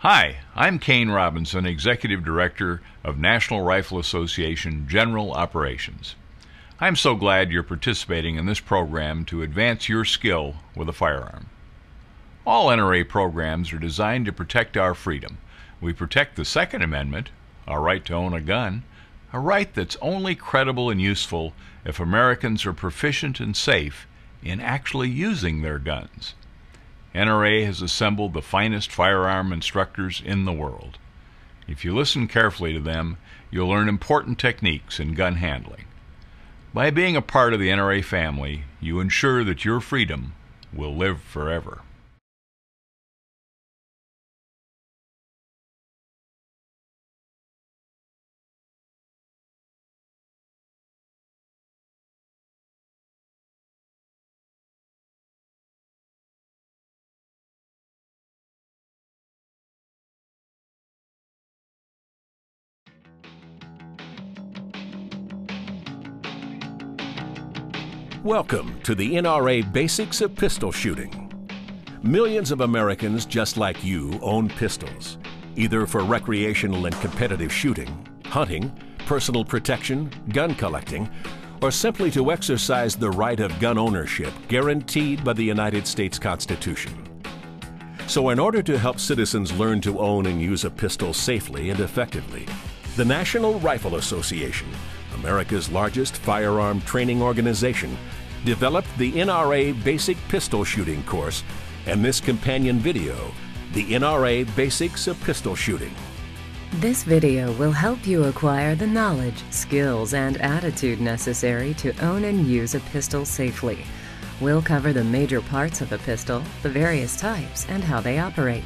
Hi, I'm Kane Robinson, Executive Director of National Rifle Association General Operations. I'm so glad you're participating in this program to advance your skill with a firearm. All NRA programs are designed to protect our freedom. We protect the Second Amendment, our right to own a gun, a right that's only credible and useful if Americans are proficient and safe in actually using their guns. NRA has assembled the finest firearm instructors in the world. If you listen carefully to them, you'll learn important techniques in gun handling. By being a part of the NRA family, you ensure that your freedom will live forever. Welcome to the NRA Basics of Pistol Shooting. Millions of Americans just like you own pistols, either for recreational and competitive shooting, hunting, personal protection, gun collecting, or simply to exercise the right of gun ownership guaranteed by the United States Constitution. So in order to help citizens learn to own and use a pistol safely and effectively, the National Rifle Association, America's largest firearm training organization, developed the NRA Basic Pistol Shooting course and this companion video, the NRA Basics of Pistol Shooting. This video will help you acquire the knowledge, skills, and attitude necessary to own and use a pistol safely. We'll cover the major parts of a pistol, the various types, and how they operate.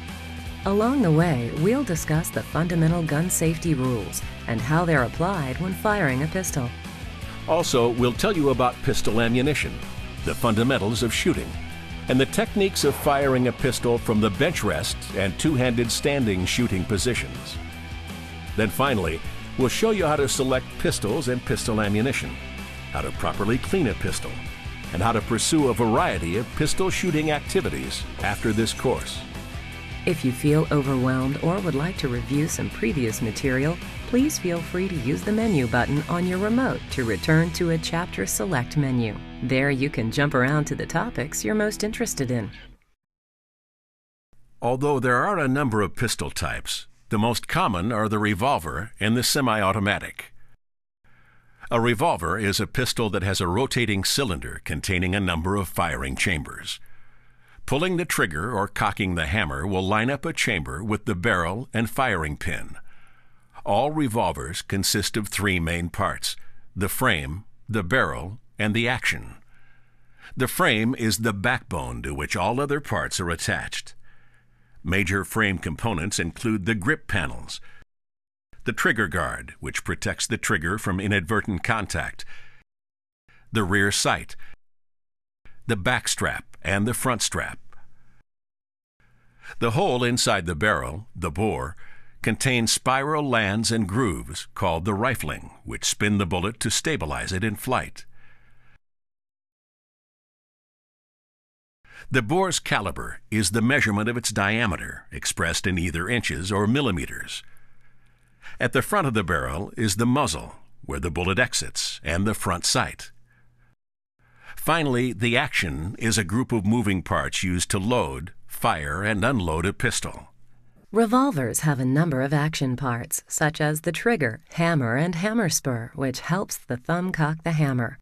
Along the way, we'll discuss the fundamental gun safety rules and how they're applied when firing a pistol. Also, we'll tell you about pistol ammunition, the fundamentals of shooting, and the techniques of firing a pistol from the bench rest and two-handed standing shooting positions. Then finally, we'll show you how to select pistols and pistol ammunition, how to properly clean a pistol, and how to pursue a variety of pistol shooting activities after this course. If you feel overwhelmed or would like to review some previous material, please feel free to use the menu button on your remote to return to a chapter select menu. There you can jump around to the topics you're most interested in. Although there are a number of pistol types, the most common are the revolver and the semi-automatic. A revolver is a pistol that has a rotating cylinder containing a number of firing chambers. Pulling the trigger or cocking the hammer will line up a chamber with the barrel and firing pin. All revolvers consist of three main parts: the frame, the barrel, and the action. The frame is the backbone to which all other parts are attached. Major frame components include the grip panels, the trigger guard, which protects the trigger from inadvertent contact, the rear sight, the back strap, and the front strap. The hole inside the barrel, the bore, contains spiral lands and grooves called the rifling, which spin the bullet to stabilize it in flight. The bore's caliber is the measurement of its diameter, expressed in either inches or millimeters. At the front of the barrel is the muzzle, where the bullet exits, and the front sight. Finally, the action is a group of moving parts used to load, fire, and unload a pistol. Revolvers have a number of action parts, such as the trigger, hammer, and hammer spur, which helps the thumb cock the hammer.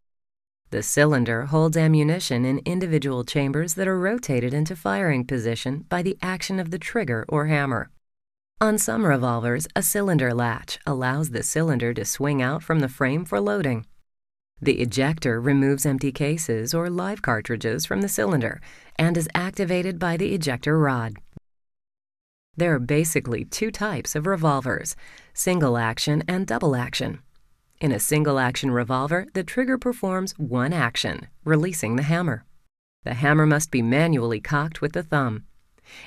The cylinder holds ammunition in individual chambers that are rotated into firing position by the action of the trigger or hammer. On some revolvers, a cylinder latch allows the cylinder to swing out from the frame for loading. The ejector removes empty cases or live cartridges from the cylinder and is activated by the ejector rod. There are basically two types of revolvers: single action and double action. In a single action revolver, the trigger performs one action, releasing the hammer. The hammer must be manually cocked with the thumb.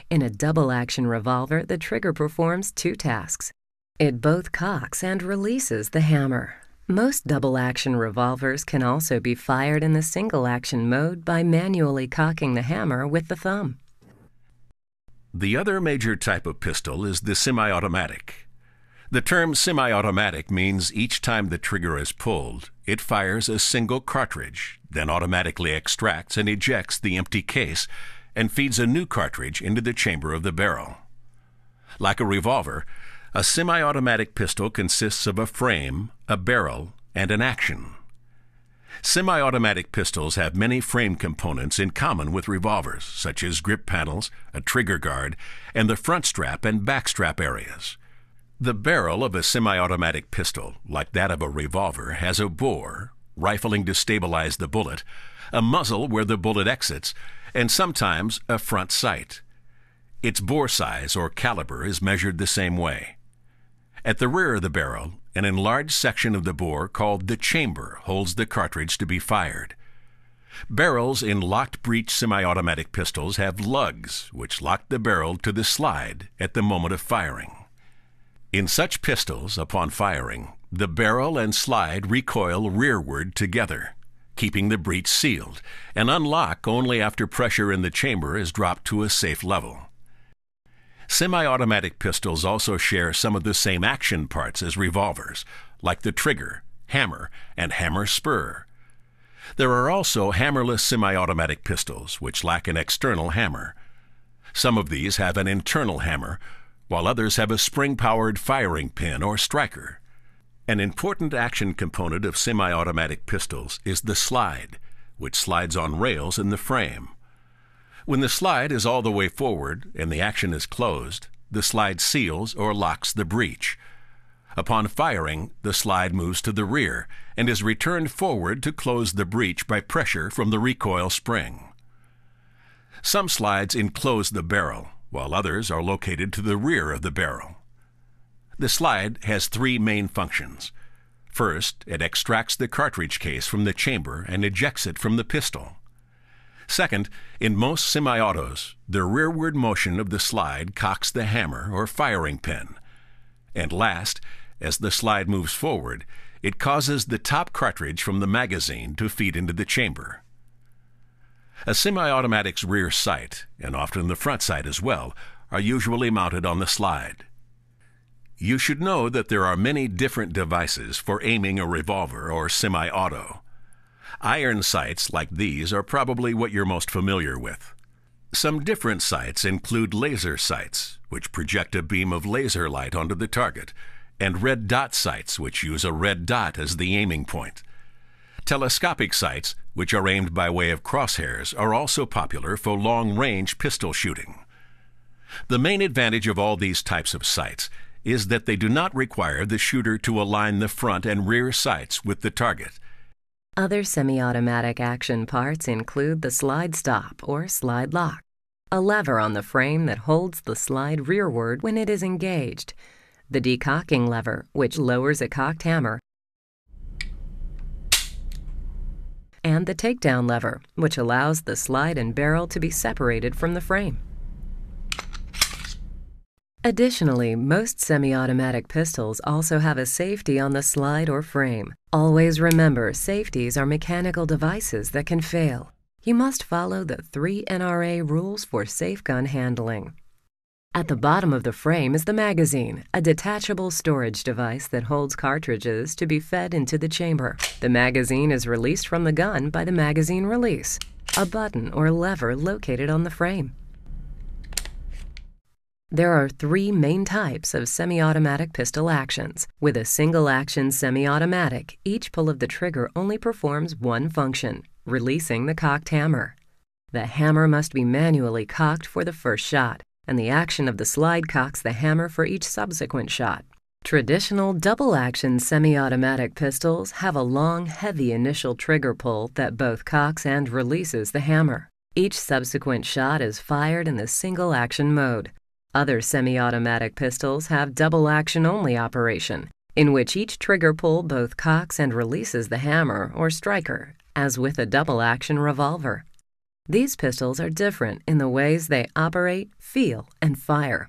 In a double action revolver, the trigger performs two tasks. It both cocks and releases the hammer. Most double-action revolvers can also be fired in the single-action mode by manually cocking the hammer with the thumb. The other major type of pistol is the semi-automatic. The term semi-automatic means each time the trigger is pulled, it fires a single cartridge, then automatically extracts and ejects the empty case and feeds a new cartridge into the chamber of the barrel. Like a revolver, a semi-automatic pistol consists of a frame, a barrel, and an action. Semi-automatic pistols have many frame components in common with revolvers, such as grip panels, a trigger guard, and the front strap and back strap areas. The barrel of a semi-automatic pistol, like that of a revolver, has a bore, rifling to stabilize the bullet, a muzzle where the bullet exits, and sometimes a front sight. Its bore size or caliber is measured the same way. At the rear of the barrel, an enlarged section of the bore called the chamber holds the cartridge to be fired. Barrels in locked breech semi-automatic pistols have lugs, which lock the barrel to the slide at the moment of firing. In such pistols, upon firing, the barrel and slide recoil rearward together, keeping the breech sealed, and unlock only after pressure in the chamber is dropped to a safe level. Semi-automatic pistols also share some of the same action parts as revolvers, like the trigger, hammer, and hammer spur. There are also hammerless semi-automatic pistols, which lack an external hammer. Some of these have an internal hammer, while others have a spring-powered firing pin or striker. An important action component of semi-automatic pistols is the slide, which slides on rails in the frame. When the slide is all the way forward and the action is closed, the slide seals or locks the breech. Upon firing, the slide moves to the rear and is returned forward to close the breech by pressure from the recoil spring. Some slides enclose the barrel, while others are located to the rear of the barrel. The slide has three main functions. First, it extracts the cartridge case from the chamber and ejects it from the pistol. Second, in most semi-autos, the rearward motion of the slide cocks the hammer or firing pin. And last, as the slide moves forward, it causes the top cartridge from the magazine to feed into the chamber. A semi-automatic's rear sight, and often the front sight as well, are usually mounted on the slide. You should know that there are many different devices for aiming a revolver or semi-auto. Iron sights like these are probably what you're most familiar with. Some different sights include laser sights, which project a beam of laser light onto the target, and red dot sights, which use a red dot as the aiming point. Telescopic sights, which are aimed by way of crosshairs, are also popular for long-range pistol shooting. The main advantage of all these types of sights is that they do not require the shooter to align the front and rear sights with the target. Other semi-automatic action parts include the slide stop or slide lock, a lever on the frame that holds the slide rearward when it is engaged, the decocking lever, which lowers a cocked hammer, and the takedown lever, which allows the slide and barrel to be separated from the frame. Additionally, most semi-automatic pistols also have a safety on the slide or frame. Always remember, safeties are mechanical devices that can fail. You must follow the 3 NRA rules for safe gun handling. At the bottom of the frame is the magazine, a detachable storage device that holds cartridges to be fed into the chamber. The magazine is released from the gun by the magazine release, a button or lever located on the frame. There are 3 main types of semi-automatic pistol actions. With a single-action semi-automatic, each pull of the trigger only performs one function, releasing the cocked hammer. The hammer must be manually cocked for the first shot, and the action of the slide cocks the hammer for each subsequent shot. Traditional double-action semi-automatic pistols have a long, heavy initial trigger pull that both cocks and releases the hammer. Each subsequent shot is fired in the single-action mode. Other semi-automatic pistols have double-action-only operation, in which each trigger pull both cocks and releases the hammer or striker, as with a double-action revolver. These pistols are different in the ways they operate, feel, and fire.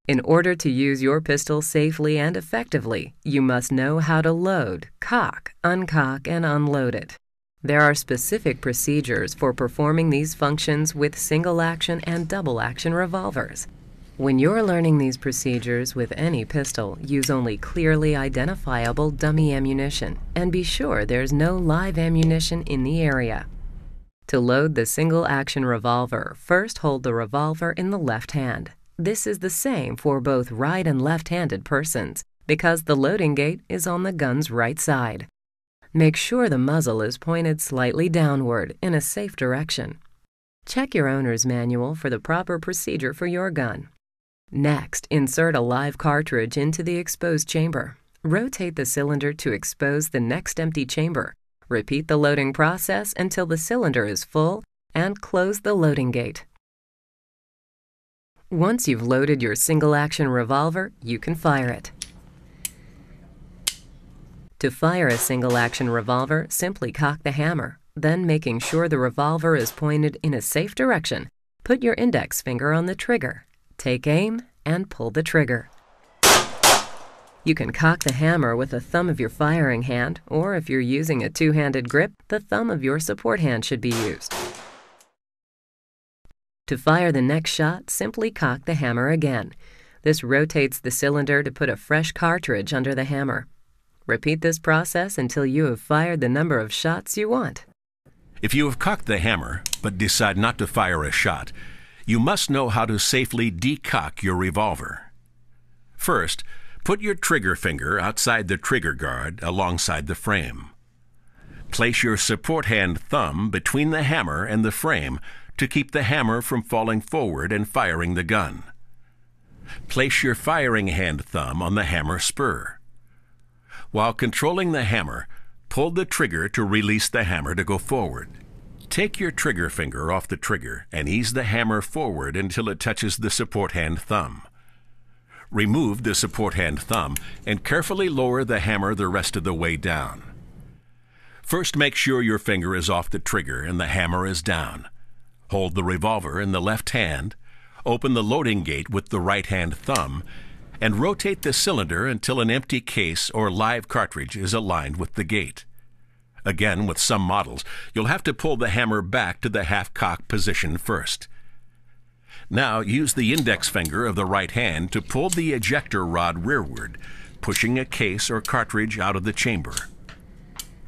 In order to use your pistol safely and effectively, you must know how to load, cock, uncock, and unload it. There are specific procedures for performing these functions with single-action and double-action revolvers. When you're learning these procedures with any pistol, use only clearly identifiable dummy ammunition and be sure there's no live ammunition in the area. To load the single-action revolver, first hold the revolver in the left hand. This is the same for both right and left-handed persons because the loading gate is on the gun's right side. Make sure the muzzle is pointed slightly downward in a safe direction. Check your owner's manual for the proper procedure for your gun. Next, insert a live cartridge into the exposed chamber. Rotate the cylinder to expose the next empty chamber. Repeat the loading process until the cylinder is full and close the loading gate. Once you've loaded your single-action revolver, you can fire it. To fire a single-action revolver, simply cock the hammer. Then, making sure the revolver is pointed in a safe direction, put your index finger on the trigger. Take aim and pull the trigger. You can cock the hammer with the thumb of your firing hand, or if you're using a two-handed grip, the thumb of your support hand should be used. To fire the next shot, simply cock the hammer again. This rotates the cylinder to put a fresh cartridge under the hammer. Repeat this process until you have fired the number of shots you want. If you have cocked the hammer but decide not to fire a shot, you must know how to safely decock your revolver. First, put your trigger finger outside the trigger guard alongside the frame. Place your support hand thumb between the hammer and the frame to keep the hammer from falling forward and firing the gun. Place your firing hand thumb on the hammer spur. While controlling the hammer, pull the trigger to release the hammer to go forward. Take your trigger finger off the trigger and ease the hammer forward until it touches the support hand thumb. Remove the support hand thumb and carefully lower the hammer the rest of the way down. First, make sure your finger is off the trigger and the hammer is down. Hold the revolver in the left hand, open the loading gate with the right hand thumb, and rotate the cylinder until an empty case or live cartridge is aligned with the gate. Again, with some models, you'll have to pull the hammer back to the half-cock position first. Now, use the index finger of the right hand to pull the ejector rod rearward, pushing a case or cartridge out of the chamber.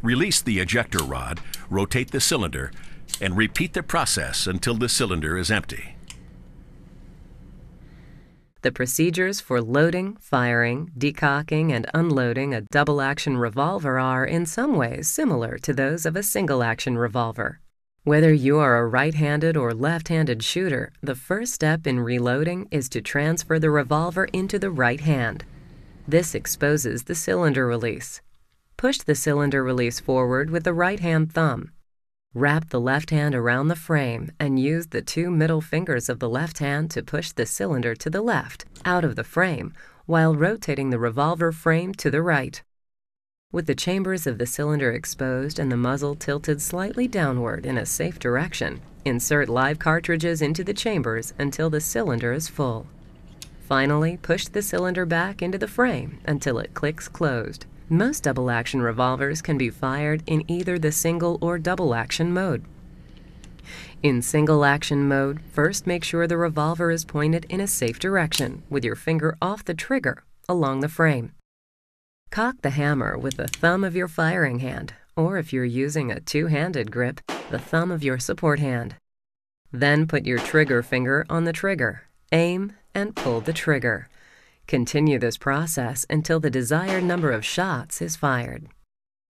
Release the ejector rod, rotate the cylinder, and repeat the process until the cylinder is empty. The procedures for loading, firing, decocking, and unloading a double-action revolver are, in some ways, similar to those of a single-action revolver. Whether you are a right-handed or left-handed shooter, the first step in reloading is to transfer the revolver into the right hand. This exposes the cylinder release. Push the cylinder release forward with the right-hand thumb. Wrap the left hand around the frame and use the two middle fingers of the left hand to push the cylinder to the left, out of the frame, while rotating the revolver frame to the right. With the chambers of the cylinder exposed and the muzzle tilted slightly downward in a safe direction, insert live cartridges into the chambers until the cylinder is full. Finally, push the cylinder back into the frame until it clicks closed. Most double-action revolvers can be fired in either the single or double-action mode. In single-action mode, first make sure the revolver is pointed in a safe direction with your finger off the trigger along the frame. Cock the hammer with the thumb of your firing hand, or if you're using a two-handed grip, the thumb of your support hand. Then put your trigger finger on the trigger, aim, and pull the trigger. Continue this process until the desired number of shots is fired.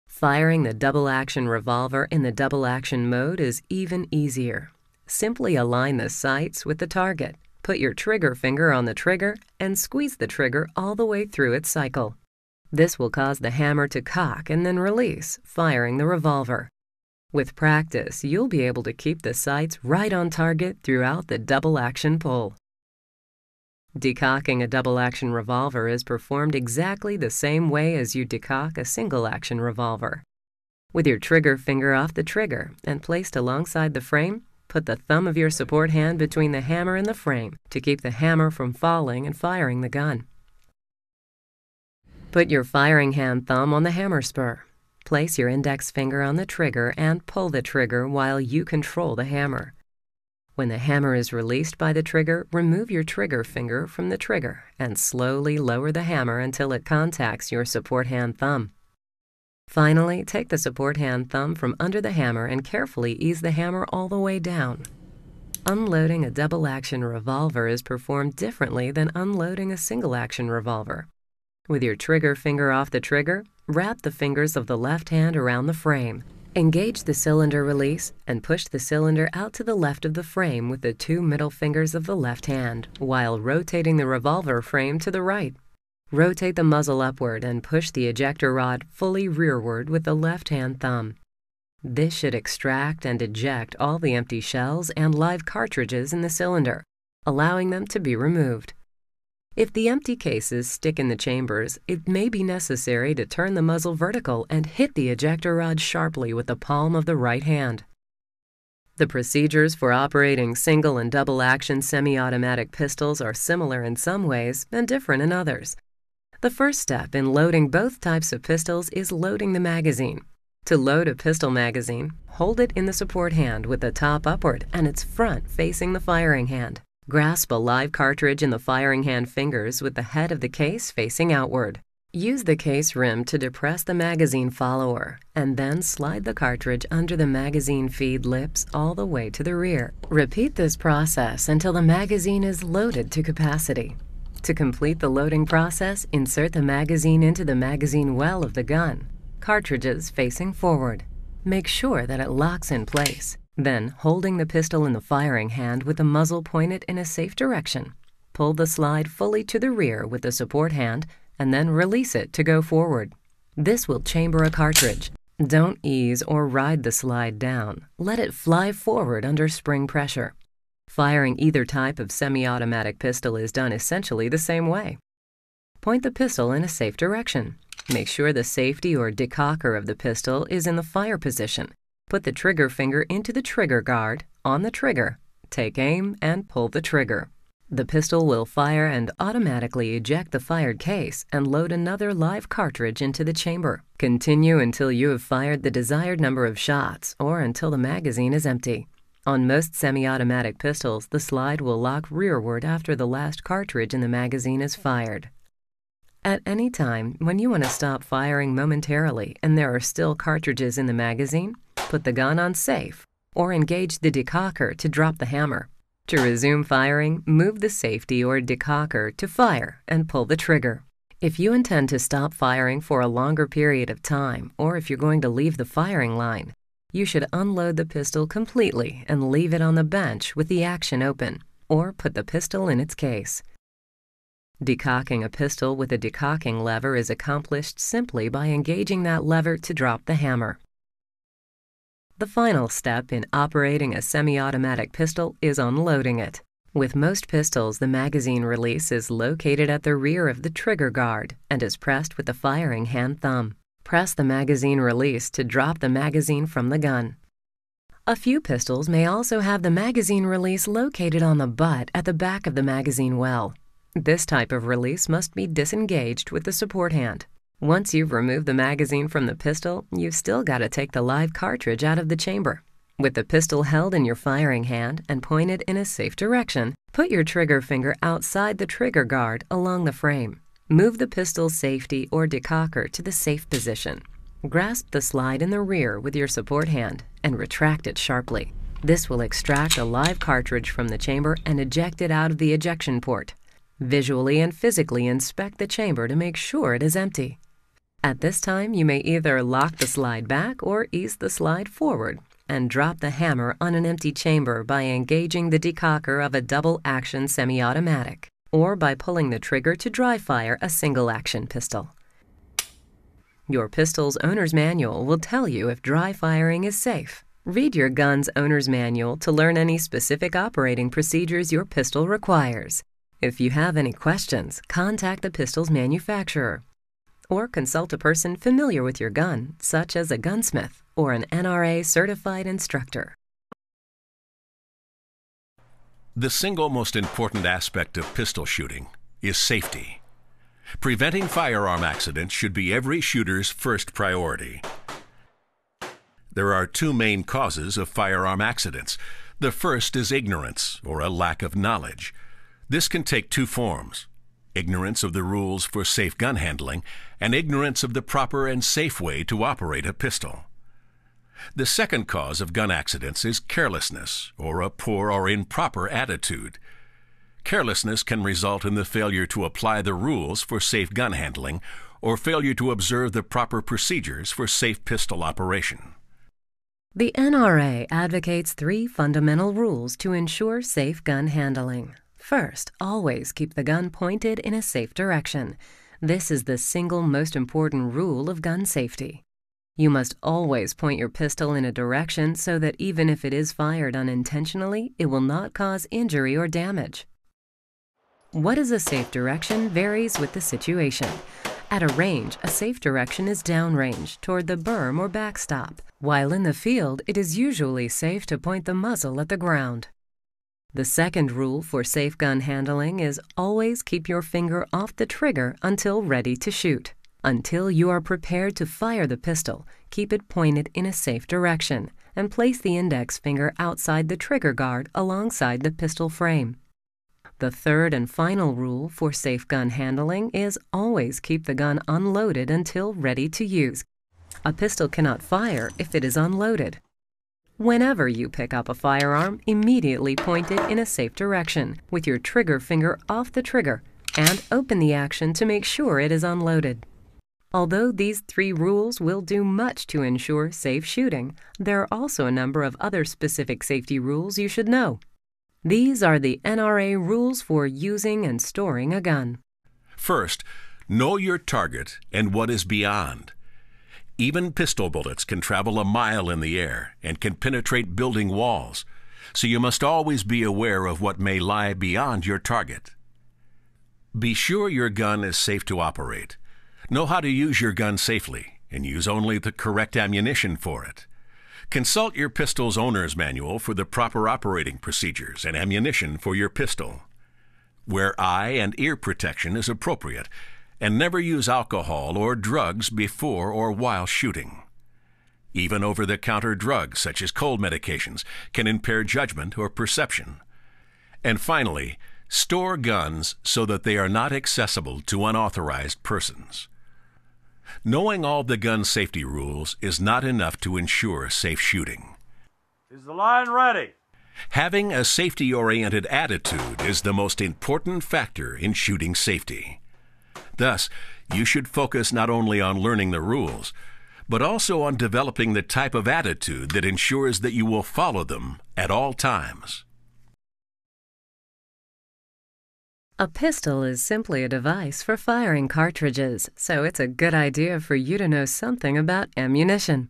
Firing the double-action revolver in the double-action mode is even easier. Simply align the sights with the target, put your trigger finger on the trigger, and squeeze the trigger all the way through its cycle. This will cause the hammer to cock and then release, firing the revolver. With practice, you'll be able to keep the sights right on target throughout the double-action pull. Decocking a double-action revolver is performed exactly the same way as you decock a single-action revolver. With your trigger finger off the trigger and placed alongside the frame, put the thumb of your support hand between the hammer and the frame to keep the hammer from falling and firing the gun. Put your firing hand thumb on the hammer spur. place your index finger on the trigger and pull the trigger while you control the hammer. When the hammer is released by the trigger, remove your trigger finger from the trigger and slowly lower the hammer until it contacts your support hand thumb. Finally, take the support hand thumb from under the hammer and carefully ease the hammer all the way down. Unloading a double-action revolver is performed differently than unloading a single-action revolver. With your trigger finger off the trigger, wrap the fingers of the left hand around the frame. Engage the cylinder release and push the cylinder out to the left of the frame with the two middle fingers of the left hand, while rotating the revolver frame to the right. Rotate the muzzle upward and push the ejector rod fully rearward with the left hand thumb. This should extract and eject all the empty shells and live cartridges in the cylinder, allowing them to be removed. If the empty cases stick in the chambers, it may be necessary to turn the muzzle vertical and hit the ejector rod sharply with the palm of the right hand. The procedures for operating single and double-action semi-automatic pistols are similar in some ways and different in others. The first step in loading both types of pistols is loading the magazine. To load a pistol magazine, hold it in the support hand with the top upward and its front facing the firing hand. Grasp a live cartridge in the firing hand fingers with the head of the case facing outward. Use the case rim to depress the magazine follower, and then slide the cartridge under the magazine feed lips all the way to the rear. Repeat this process until the magazine is loaded to capacity. To complete the loading process, insert the magazine into the magazine well of the gun, cartridges facing forward. Make sure that it locks in place. Then, holding the pistol in the firing hand with the muzzle pointed in a safe direction, pull the slide fully to the rear with the support hand and then release it to go forward. This will chamber a cartridge. Don't ease or ride the slide down. Let it fly forward under spring pressure. Firing either type of semi-automatic pistol is done essentially the same way. Point the pistol in a safe direction. Make sure the safety or decocker of the pistol is in the fire position. Put the trigger finger into the trigger guard, on the trigger, take aim, and pull the trigger. The pistol will fire and automatically eject the fired case and load another live cartridge into the chamber. Continue until you have fired the desired number of shots or until the magazine is empty. On most semi-automatic pistols, the slide will lock rearward after the last cartridge in the magazine is fired. At any time, when you want to stop firing momentarily and there are still cartridges in the magazine, put the gun on safe or engage the decocker to drop the hammer. To resume firing, move the safety or decocker to fire and pull the trigger. If you intend to stop firing for a longer period of time, or if you're going to leave the firing line, you should unload the pistol completely and leave it on the bench with the action open, or put the pistol in its case. Decocking a pistol with a decocking lever is accomplished simply by engaging that lever to drop the hammer. The final step in operating a semi-automatic pistol is unloading it. With most pistols, the magazine release is located at the rear of the trigger guard and is pressed with the firing hand thumb. Press the magazine release to drop the magazine from the gun. A few pistols may also have the magazine release located on the butt at the back of the magazine well. This type of release must be disengaged with the support hand. Once you've removed the magazine from the pistol, you've still got to take the live cartridge out of the chamber. With the pistol held in your firing hand and pointed in a safe direction, put your trigger finger outside the trigger guard along the frame. Move the pistol's safety or decocker to the safe position. Grasp the slide in the rear with your support hand and retract it sharply. This will extract a live cartridge from the chamber and eject it out of the ejection port. Visually and physically inspect the chamber to make sure it is empty. At this time, you may either lock the slide back or ease the slide forward and drop the hammer on an empty chamber by engaging the decocker of a double-action semi-automatic, or by pulling the trigger to dry fire a single-action pistol. Your pistol's owner's manual will tell you if dry firing is safe. Read your gun's owner's manual to learn any specific operating procedures your pistol requires. If you have any questions, contact the pistol's manufacturer, or consult a person familiar with your gun, such as a gunsmith or an NRA-certified instructor. The single most important aspect of pistol shooting is safety. Preventing firearm accidents should be every shooter's first priority. There are two main causes of firearm accidents. The first is ignorance, or a lack of knowledge. This can take two forms: ignorance of the rules for safe gun handling and ignorance of the proper and safe way to operate a pistol. The second cause of gun accidents is carelessness, or a poor or improper attitude. Carelessness can result in the failure to apply the rules for safe gun handling or failure to observe the proper procedures for safe pistol operation. The NRA advocates 3 fundamental rules to ensure safe gun handling. First, always keep the gun pointed in a safe direction. This is the single most important rule of gun safety. You must always point your pistol in a direction so that even if it is fired unintentionally, it will not cause injury or damage. What is a safe direction varies with the situation. At a range, a safe direction is downrange, toward the berm or backstop, while in the field, it is usually safe to point the muzzle at the ground. The second rule for safe gun handling is always keep your finger off the trigger until ready to shoot. Until you are prepared to fire the pistol, keep it pointed in a safe direction and place the index finger outside the trigger guard alongside the pistol frame. The third and final rule for safe gun handling is always keep the gun unloaded until ready to use. A pistol cannot fire if it is unloaded. Whenever you pick up a firearm, immediately point it in a safe direction with your trigger finger off the trigger and open the action to make sure it is unloaded. Although these 3 rules will do much to ensure safe shooting, there are also a number of other specific safety rules you should know. These are the NRA rules for using and storing a gun. First, know your target and what is beyond. Even pistol bullets can travel a mile in the air and can penetrate building walls, so you must always be aware of what may lie beyond your target. Be sure your gun is safe to operate. Know how to use your gun safely and use only the correct ammunition for it. Consult your pistol's owner's manual for the proper operating procedures and ammunition for your pistol. Wear eye and ear protection as appropriate, and never use alcohol or drugs before or while shooting. Even over-the-counter drugs, such as cold medications, can impair judgment or perception. And finally, store guns so that they are not accessible to unauthorized persons. Knowing all the gun safety rules is not enough to ensure safe shooting. Is the line ready? Having a safety-oriented attitude is the most important factor in shooting safety. Thus, you should focus not only on learning the rules, but also on developing the type of attitude that ensures that you will follow them at all times. A pistol is simply a device for firing cartridges, so it's a good idea for you to know something about ammunition.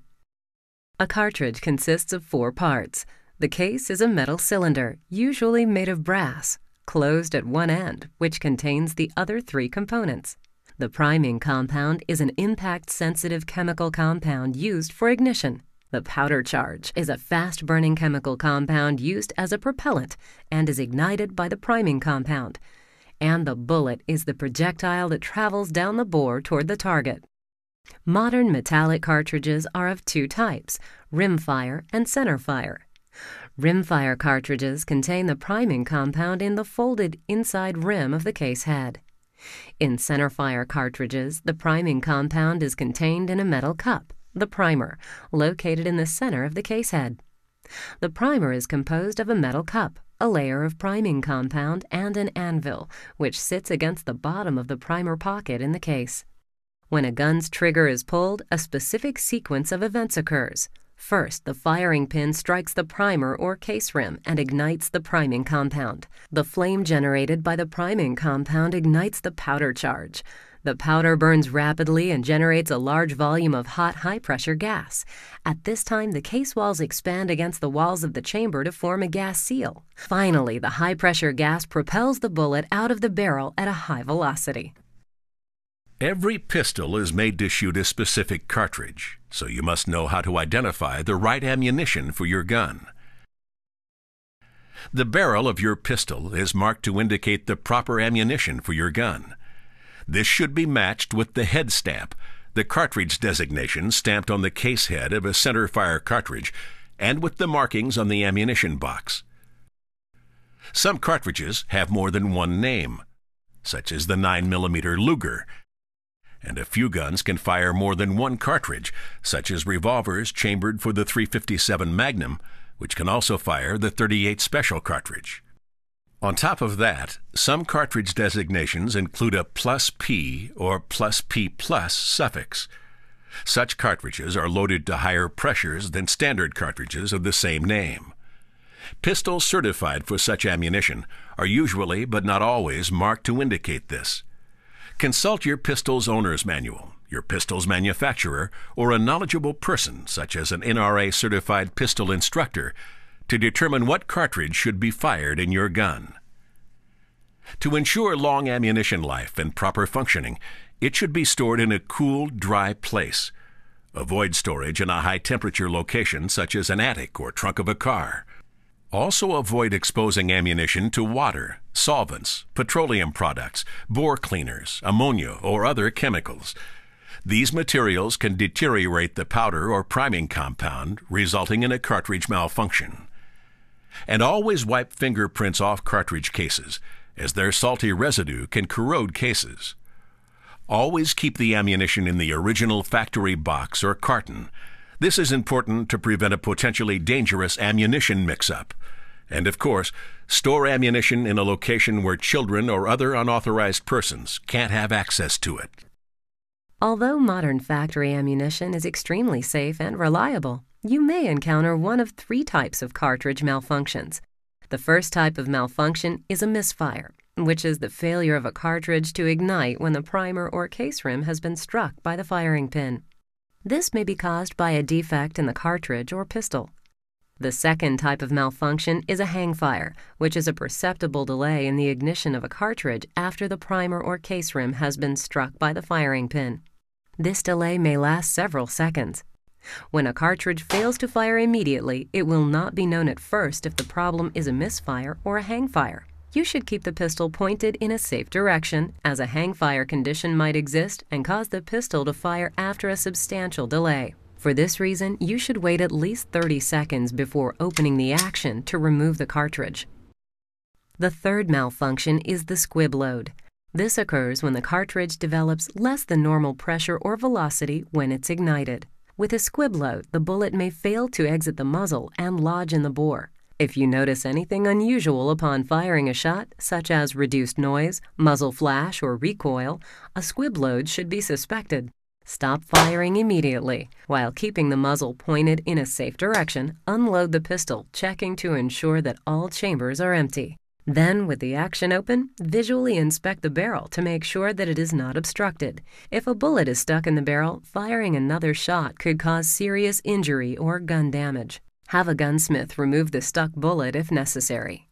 A cartridge consists of 4 parts. The case is a metal cylinder, usually made of brass, closed at one end, which contains the other 3 components. The priming compound is an impact-sensitive chemical compound used for ignition. The powder charge is a fast-burning chemical compound used as a propellant and is ignited by the priming compound. And the bullet is the projectile that travels down the bore toward the target. Modern metallic cartridges are of 2 types, rimfire and centerfire. Rimfire cartridges contain the priming compound in the folded inside rim of the case head. In centerfire cartridges, the priming compound is contained in a metal cup, the primer, located in the center of the case head. The primer is composed of a metal cup, a layer of priming compound, and an anvil, which sits against the bottom of the primer pocket in the case. When a gun's trigger is pulled, a specific sequence of events occurs. First, the firing pin strikes the primer or case rim and ignites the priming compound. The flame generated by the priming compound ignites the powder charge. The powder burns rapidly and generates a large volume of hot, high-pressure gas. At this time, the case walls expand against the walls of the chamber to form a gas seal. Finally, the high-pressure gas propels the bullet out of the barrel at a high velocity. Every pistol is made to shoot a specific cartridge, so you must know how to identify the right ammunition for your gun. The barrel of your pistol is marked to indicate the proper ammunition for your gun. This should be matched with the head stamp, the cartridge designation stamped on the case head of a centerfire cartridge, and with the markings on the ammunition box. Some cartridges have more than one name, such as the 9mm Luger, and a few guns can fire more than one cartridge, such as revolvers chambered for the .357 Magnum, which can also fire the .38 Special cartridge. On top of that, some cartridge designations include a +P or +P+ suffix. Such cartridges are loaded to higher pressures than standard cartridges of the same name. Pistols certified for such ammunition are usually, but not always, marked to indicate this. Consult your pistol's owner's manual, your pistol's manufacturer, or a knowledgeable person, such as an NRA-certified pistol instructor, to determine what cartridge should be fired in your gun. To ensure long ammunition life and proper functioning, it should be stored in a cool, dry place. Avoid storage in a high-temperature location such as an attic or trunk of a car. Also avoid exposing ammunition to water, solvents, petroleum products, bore cleaners, ammonia, or other chemicals. These materials can deteriorate the powder or priming compound, resulting in a cartridge malfunction. And always wipe fingerprints off cartridge cases, as their salty residue can corrode cases. Always keep the ammunition in the original factory box or carton. This is important to prevent a potentially dangerous ammunition mix-up. And of course, store ammunition in a location where children or other unauthorized persons can't have access to it. Although modern factory ammunition is extremely safe and reliable, you may encounter one of 3 types of cartridge malfunctions. The first type of malfunction is a misfire, which is the failure of a cartridge to ignite when the primer or case rim has been struck by the firing pin. This may be caused by a defect in the cartridge or pistol. The second type of malfunction is a hangfire, which is a perceptible delay in the ignition of a cartridge after the primer or case rim has been struck by the firing pin. This delay may last several seconds. When a cartridge fails to fire immediately, it will not be known at first if the problem is a misfire or a hangfire. You should keep the pistol pointed in a safe direction, as a hangfire condition might exist and cause the pistol to fire after a substantial delay. For this reason, you should wait at least 30 seconds before opening the action to remove the cartridge. The third malfunction is the squib load. This occurs when the cartridge develops less than normal pressure or velocity when it's ignited. With a squib load, the bullet may fail to exit the muzzle and lodge in the bore. If you notice anything unusual upon firing a shot, such as reduced noise, muzzle flash, or recoil, a squib load should be suspected. Stop firing immediately. While keeping the muzzle pointed in a safe direction, unload the pistol, checking to ensure that all chambers are empty. Then, with the action open, visually inspect the barrel to make sure that it is not obstructed. If a bullet is stuck in the barrel, firing another shot could cause serious injury or gun damage. Have a gunsmith remove the stuck bullet if necessary.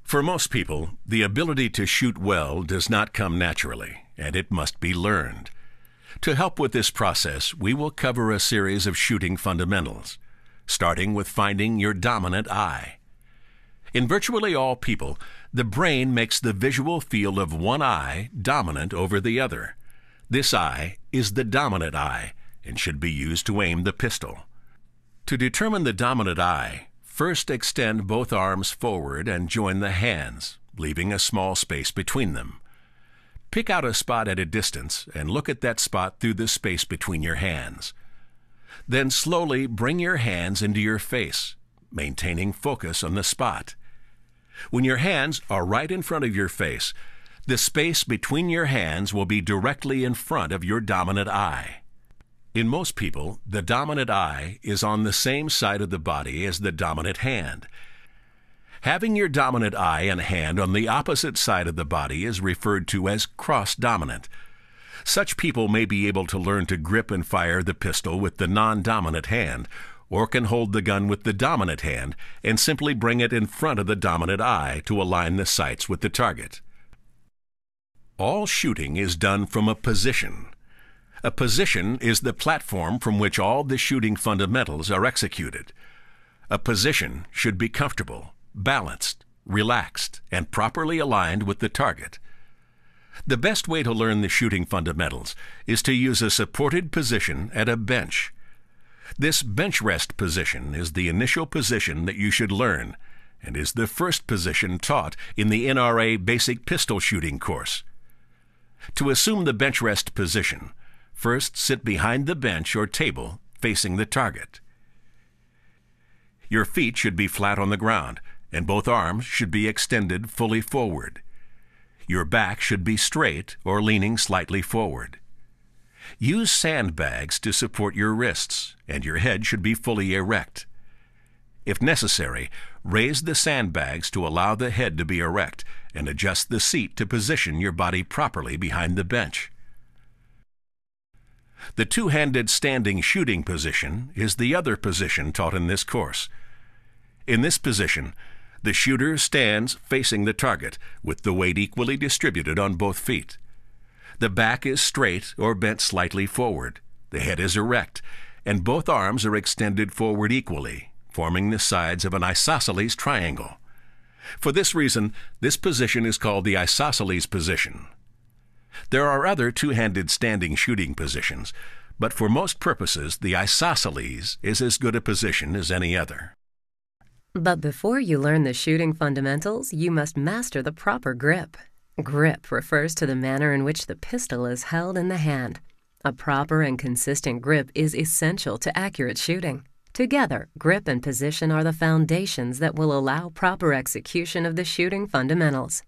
For most people, the ability to shoot well does not come naturally, and it must be learned. To help with this process, we will cover a series of shooting fundamentals, starting with finding your dominant eye. In virtually all people, the brain makes the visual field of one eye dominant over the other. This eye is the dominant eye and should be used to aim the pistol. To determine the dominant eye, first extend both arms forward and join the hands, leaving a small space between them. Pick out a spot at a distance and look at that spot through the space between your hands. Then slowly bring your hands into your face, maintaining focus on the spot. When your hands are right in front of your face, the space between your hands will be directly in front of your dominant eye. In most people, the dominant eye is on the same side of the body as the dominant hand. Having your dominant eye and hand on the opposite side of the body is referred to as cross-dominant. Such people may be able to learn to grip and fire the pistol with the non-dominant hand, or can hold the gun with the dominant hand and simply bring it in front of the dominant eye to align the sights with the target. All shooting is done from a position. A position is the platform from which all the shooting fundamentals are executed. A position should be comfortable, balanced, relaxed, and properly aligned with the target. The best way to learn the shooting fundamentals is to use a supported position at a bench. This bench rest position is the initial position that you should learn and is the first position taught in the NRA Basic Pistol Shooting course. To assume the bench rest position, first sit behind the bench or table facing the target. Your feet should be flat on the ground and both arms should be extended fully forward. Your back should be straight or leaning slightly forward. Use sandbags to support your wrists, and your head should be fully erect. If necessary, raise the sandbags to allow the head to be erect and adjust the seat to position your body properly behind the bench. The two-handed standing shooting position is the other position taught in this course. In this position, the shooter stands facing the target with the weight equally distributed on both feet. The back is straight or bent slightly forward, the head is erect, and both arms are extended forward equally, forming the sides of an isosceles triangle. For this reason, this position is called the isosceles position. There are other two-handed standing shooting positions, but for most purposes, the isosceles is as good a position as any other. But before you learn the shooting fundamentals, you must master the proper grip. Grip refers to the manner in which the pistol is held in the hand. A proper and consistent grip is essential to accurate shooting. Together, grip and position are the foundations that will allow proper execution of the shooting fundamentals.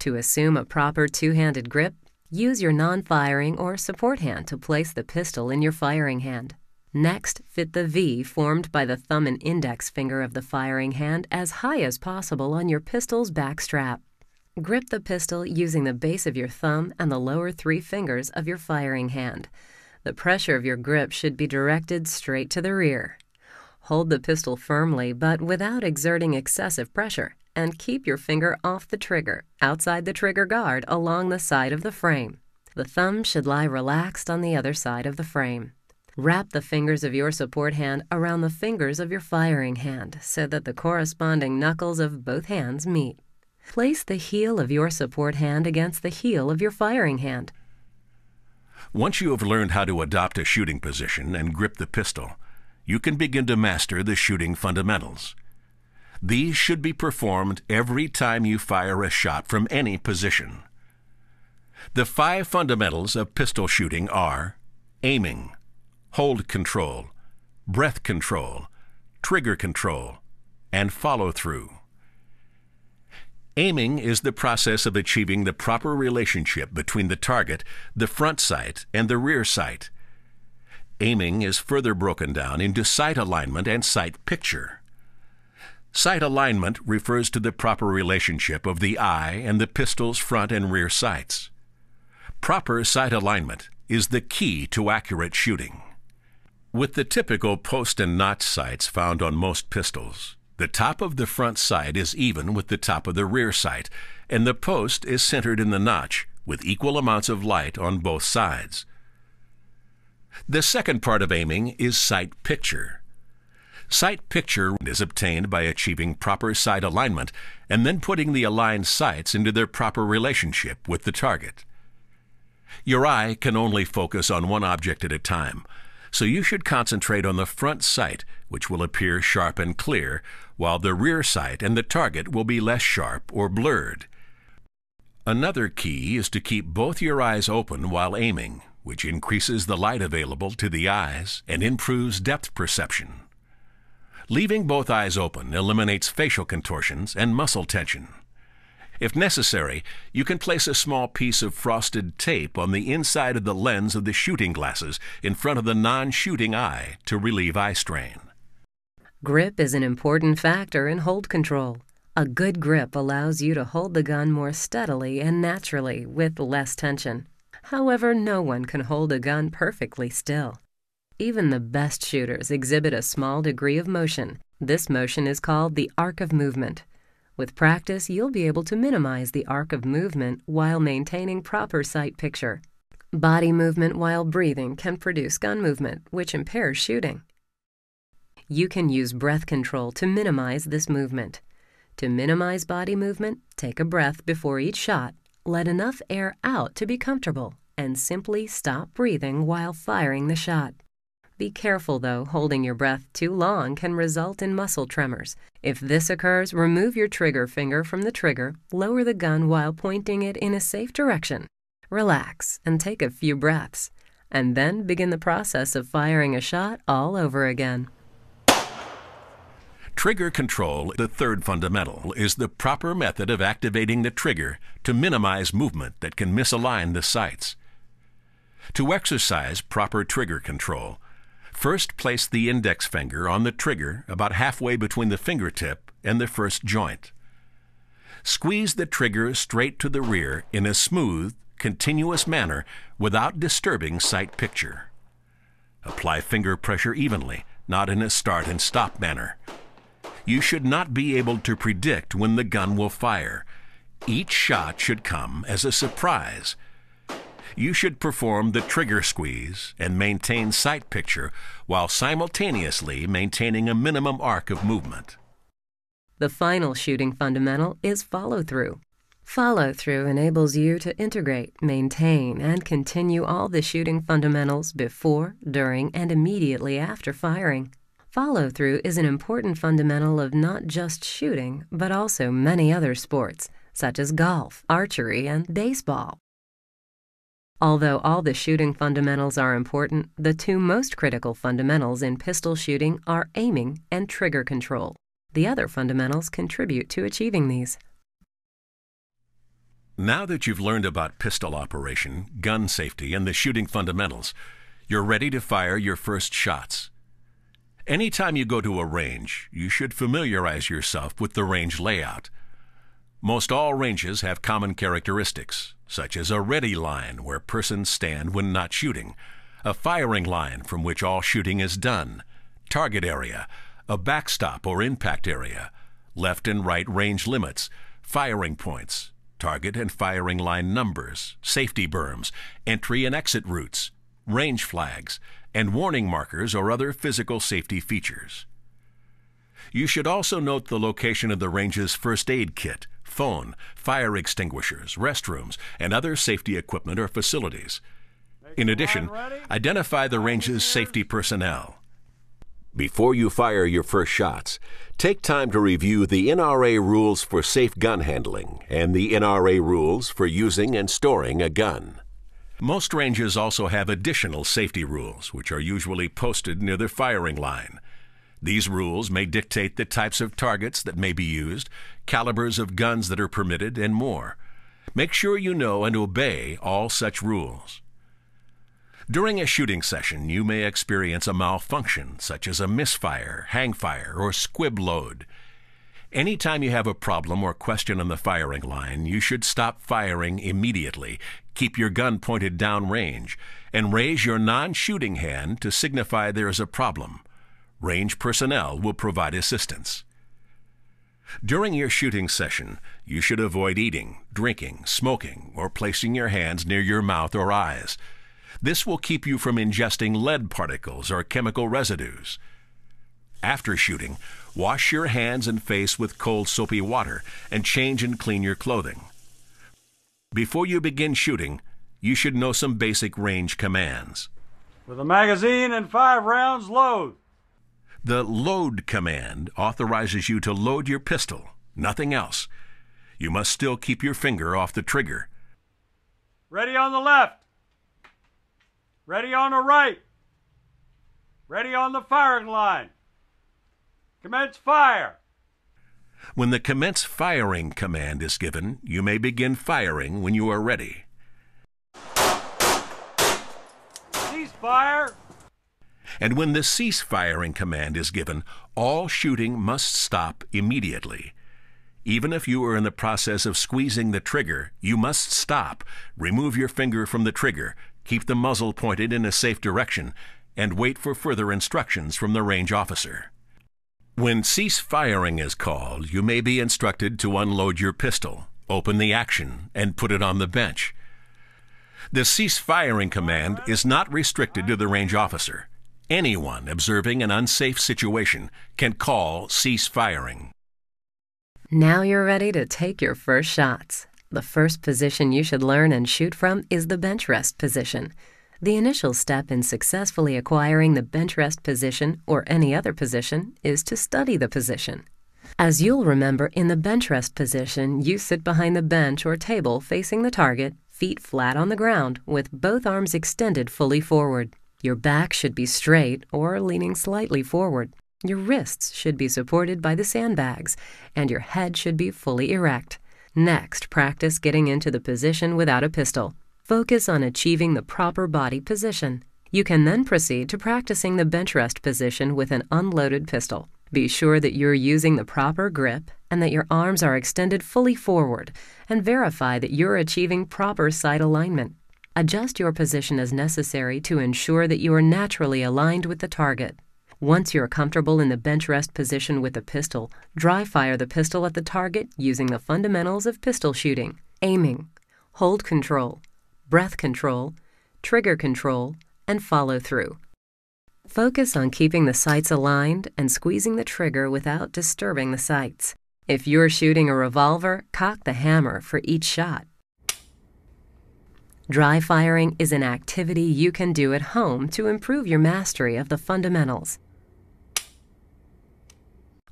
To assume a proper two-handed grip, use your non-firing or support hand to place the pistol in your firing hand. Next, fit the V formed by the thumb and index finger of the firing hand as high as possible on your pistol's back strap. Grip the pistol using the base of your thumb and the lower three fingers of your firing hand. The pressure of your grip should be directed straight to the rear. Hold the pistol firmly but without exerting excessive pressure, and keep your finger off the trigger, outside the trigger guard along the side of the frame. The thumb should lie relaxed on the other side of the frame. Wrap the fingers of your support hand around the fingers of your firing hand so that the corresponding knuckles of both hands meet. Place the heel of your support hand against the heel of your firing hand. Once you have learned how to adopt a shooting position and grip the pistol, you can begin to master the shooting fundamentals. These should be performed every time you fire a shot from any position. The 5 fundamentals of pistol shooting are aiming, hold control, breath control, trigger control, and follow-through. Aiming is the process of achieving the proper relationship between the target, the front sight, and the rear sight. Aiming is further broken down into sight alignment and sight picture. Sight alignment refers to the proper relationship of the eye and the pistol's front and rear sights. Proper sight alignment is the key to accurate shooting. With the typical post and notch sights found on most pistols, the top of the front sight is even with the top of the rear sight, and the post is centered in the notch with equal amounts of light on both sides. The second part of aiming is sight picture. Sight picture is obtained by achieving proper sight alignment and then putting the aligned sights into their proper relationship with the target. Your eye can only focus on one object at a time, so you should concentrate on the front sight, which will appear sharp and clear, while the rear sight and the target will be less sharp or blurred. Another key is to keep both your eyes open while aiming, which increases the light available to the eyes and improves depth perception. Leaving both eyes open eliminates facial contortions and muscle tension. If necessary, you can place a small piece of frosted tape on the inside of the lens of the shooting glasses in front of the non-shooting eye to relieve eye strain. Grip is an important factor in hold control. A good grip allows you to hold the gun more steadily and naturally with less tension. However, no one can hold a gun perfectly still. Even the best shooters exhibit a small degree of motion. This motion is called the arc of movement. With practice, you'll be able to minimize the arc of movement while maintaining proper sight picture. Body movement while breathing can produce gun movement, which impairs shooting. You can use breath control to minimize this movement. To minimize body movement, take a breath before each shot, let enough air out to be comfortable and simply stop breathing while firing the shot. Be careful though, holding your breath too long can result in muscle tremors. If this occurs, remove your trigger finger from the trigger, lower the gun while pointing it in a safe direction. Relax and take a few breaths, and then begin the process of firing a shot all over again. Trigger control, the third fundamental, is the proper method of activating the trigger to minimize movement that can misalign the sights. To exercise proper trigger control, first place the index finger on the trigger about halfway between the fingertip and the first joint. Squeeze the trigger straight to the rear in a smooth, continuous manner without disturbing sight picture. Apply finger pressure evenly, not in a start and stop manner. You should not be able to predict when the gun will fire. Each shot should come as a surprise. You should perform the trigger squeeze and maintain sight picture while simultaneously maintaining a minimum arc of movement. The final shooting fundamental is follow-through. Follow-through enables you to integrate, maintain, and continue all the shooting fundamentals before, during, and immediately after firing. Follow-through is an important fundamental of not just shooting, but also many other sports, such as golf, archery, and baseball. Although all the shooting fundamentals are important, the two most critical fundamentals in pistol shooting are aiming and trigger control. The other fundamentals contribute to achieving these. Now that you've learned about pistol operation, gun safety, and the shooting fundamentals, you're ready to fire your first shots. Anytime you go to a range, you should familiarize yourself with the range layout. Most all ranges have common characteristics, such as a ready line where persons stand when not shooting, a firing line from which all shooting is done, target area, a backstop or impact area, left and right range limits, firing points, target and firing line numbers, safety berms, entry and exit routes, range flags, and warning markers or other physical safety features. You should also note the location of the range's first aid kit, phone, fire extinguishers, restrooms, and other safety equipment or facilities. In addition, identify the range's safety personnel. Before you fire your first shots, take time to review the NRA rules for safe gun handling and the NRA rules for using and storing a gun. Most ranges also have additional safety rules, which are usually posted near the firing line. These rules may dictate the types of targets that may be used, calibers of guns that are permitted, and more. Make sure you know and obey all such rules. During a shooting session, you may experience a malfunction, such as a misfire, hangfire, or squib load. Anytime you have a problem or question on the firing line, you should stop firing immediately, keep your gun pointed downrange, and raise your non-shooting hand to signify there is a problem. Range personnel will provide assistance. During your shooting session, you should avoid eating, drinking, smoking, or placing your hands near your mouth or eyes. This will keep you from ingesting lead particles or chemical residues. After shooting, wash your hands and face with cold soapy water and change and clean your clothing. Before you begin shooting, you should know some basic range commands. With a magazine and 5 rounds, load. The load command authorizes you to load your pistol, nothing else. You must still keep your finger off the trigger. Ready on the left. Ready on the right. Ready on the firing line. Commence fire. When the commence firing command is given, you may begin firing when you are ready. Cease fire. And when the cease firing command is given, all shooting must stop immediately. Even if you are in the process of squeezing the trigger, you must stop, remove your finger from the trigger, keep the muzzle pointed in a safe direction, and wait for further instructions from the range officer. When cease firing is called, you may be instructed to unload your pistol, open the action, and put it on the bench. The cease firing command is not restricted to the range officer. Anyone observing an unsafe situation can call cease firing. Now you're ready to take your first shots. The first position you should learn and shoot from is the bench rest position. The initial step in successfully acquiring the bench rest position or any other position is to study the position. As you'll remember, in the bench rest position, you sit behind the bench or table facing the target, feet flat on the ground, with both arms extended fully forward. Your back should be straight or leaning slightly forward. Your wrists should be supported by the sandbags, and your head should be fully erect. Next, practice getting into the position without a pistol. Focus on achieving the proper body position. You can then proceed to practicing the bench rest position with an unloaded pistol. Be sure that you're using the proper grip and that your arms are extended fully forward, and verify that you're achieving proper sight alignment. Adjust your position as necessary to ensure that you are naturally aligned with the target. Once you're comfortable in the bench rest position with the pistol, dry fire the pistol at the target using the fundamentals of pistol shooting: aiming, hold control, breath control, trigger control, and follow through. Focus on keeping the sights aligned and squeezing the trigger without disturbing the sights. If you're shooting a revolver, cock the hammer for each shot. Dry firing is an activity you can do at home to improve your mastery of the fundamentals.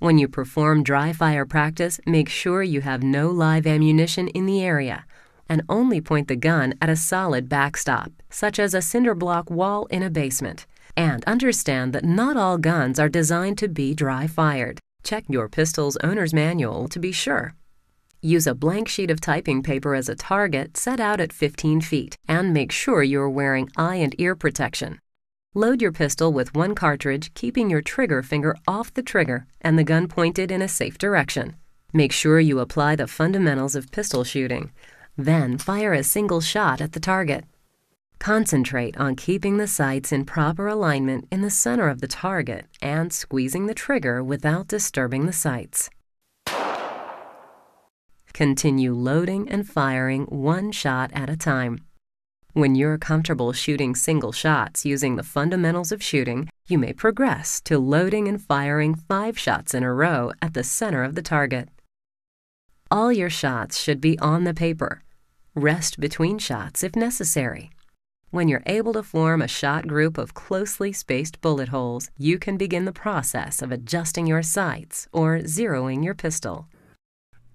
When you perform dry fire practice, make sure you have no live ammunition in the area and only point the gun at a solid backstop, such as a cinder block wall in a basement. And understand that not all guns are designed to be dry fired. Check your pistol's owner's manual to be sure. Use a blank sheet of typing paper as a target set out at 15 feet, and make sure you're wearing eye and ear protection. Load your pistol with one cartridge, keeping your trigger finger off the trigger and the gun pointed in a safe direction. Make sure you apply the fundamentals of pistol shooting. Then fire a single shot at the target. Concentrate on keeping the sights in proper alignment in the center of the target and squeezing the trigger without disturbing the sights. Continue loading and firing one shot at a time. When you're comfortable shooting single shots using the fundamentals of shooting, you may progress to loading and firing 5 shots in a row at the center of the target. All your shots should be on the paper. Rest between shots if necessary. When you're able to form a shot group of closely spaced bullet holes, you can begin the process of adjusting your sights or zeroing your pistol.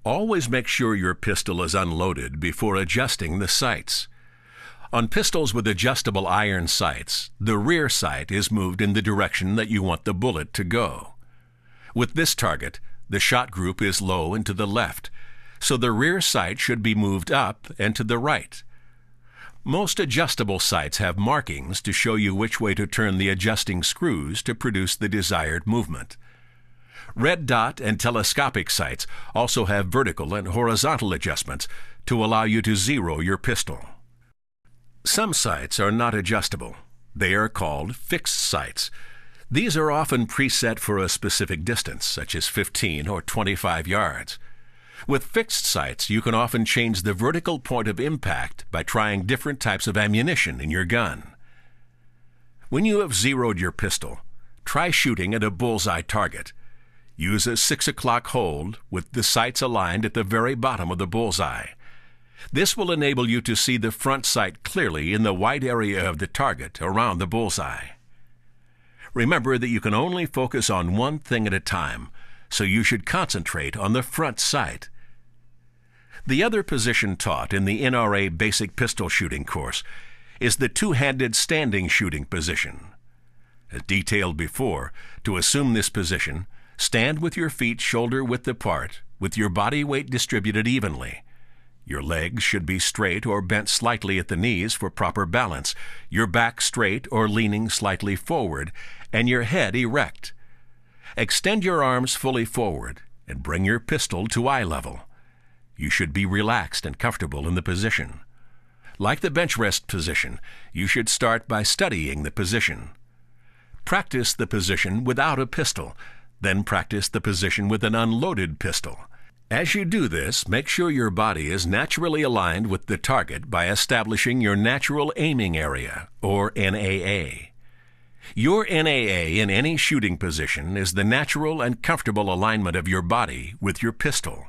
Always make sure your pistol is unloaded before adjusting the sights. On pistols with adjustable iron sights, the rear sight is moved in the direction that you want the bullet to go. With this target, the shot group is low and to the left, so the rear sight should be moved up and to the right. Most adjustable sights have markings to show you which way to turn the adjusting screws to produce the desired movement. Red dot and telescopic sights also have vertical and horizontal adjustments to allow you to zero your pistol. Some sights are not adjustable. They are called fixed sights. These are often preset for a specific distance, such as 15 or 25 yards. With fixed sights, you can often change the vertical point of impact by trying different types of ammunition in your gun. When you have zeroed your pistol, try shooting at a bullseye target. Use a 6 o'clock hold with the sights aligned at the very bottom of the bullseye. This will enable you to see the front sight clearly in the wide area of the target around the bullseye. Remember that you can only focus on one thing at a time, so you should concentrate on the front sight. The other position taught in the NRA Basic Pistol Shooting course is the two-handed standing shooting position. As detailed before, to assume this position, stand with your feet shoulder-width apart, with your body weight distributed evenly. Your legs should be straight or bent slightly at the knees for proper balance, your back straight or leaning slightly forward, and your head erect. Extend your arms fully forward and bring your pistol to eye level. You should be relaxed and comfortable in the position. Like the bench rest position, you should start by studying the position. Practice the position without a pistol, then practice the position with an unloaded pistol. As you do this, make sure your body is naturally aligned with the target by establishing your natural aiming area, or NAA. Your NAA in any shooting position is the natural and comfortable alignment of your body with your pistol.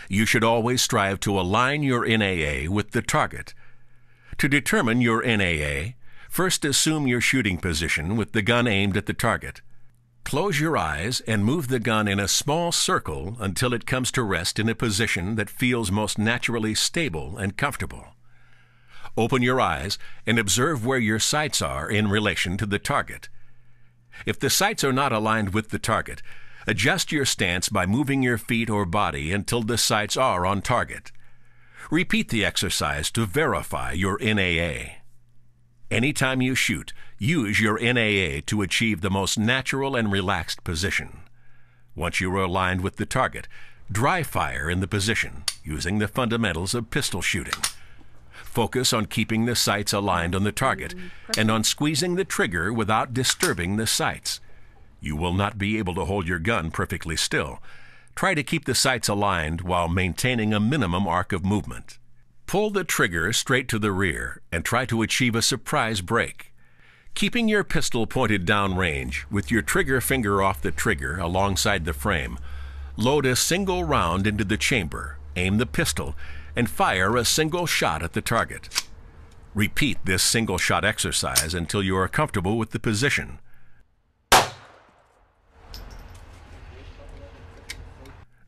You should always strive to align your NAA with the target. To determine your NAA, first assume your shooting position with the gun aimed at the target. Close your eyes and move the gun in a small circle until it comes to rest in a position that feels most naturally stable and comfortable. Open your eyes and observe where your sights are in relation to the target. If the sights are not aligned with the target, adjust your stance by moving your feet or body until the sights are on target. Repeat the exercise to verify your NAA. Anytime you shoot, use your NAA to achieve the most natural and relaxed position. Once you are aligned with the target, dry fire in the position using the fundamentals of pistol shooting. Focus on keeping the sights aligned on the target and on squeezing the trigger without disturbing the sights. You will not be able to hold your gun perfectly still. Try to keep the sights aligned while maintaining a minimum arc of movement. Pull the trigger straight to the rear and try to achieve a surprise break. Keeping your pistol pointed downrange with your trigger finger off the trigger alongside the frame, load a single round into the chamber, aim the pistol, and fire a single shot at the target. Repeat this single shot exercise until you are comfortable with the position.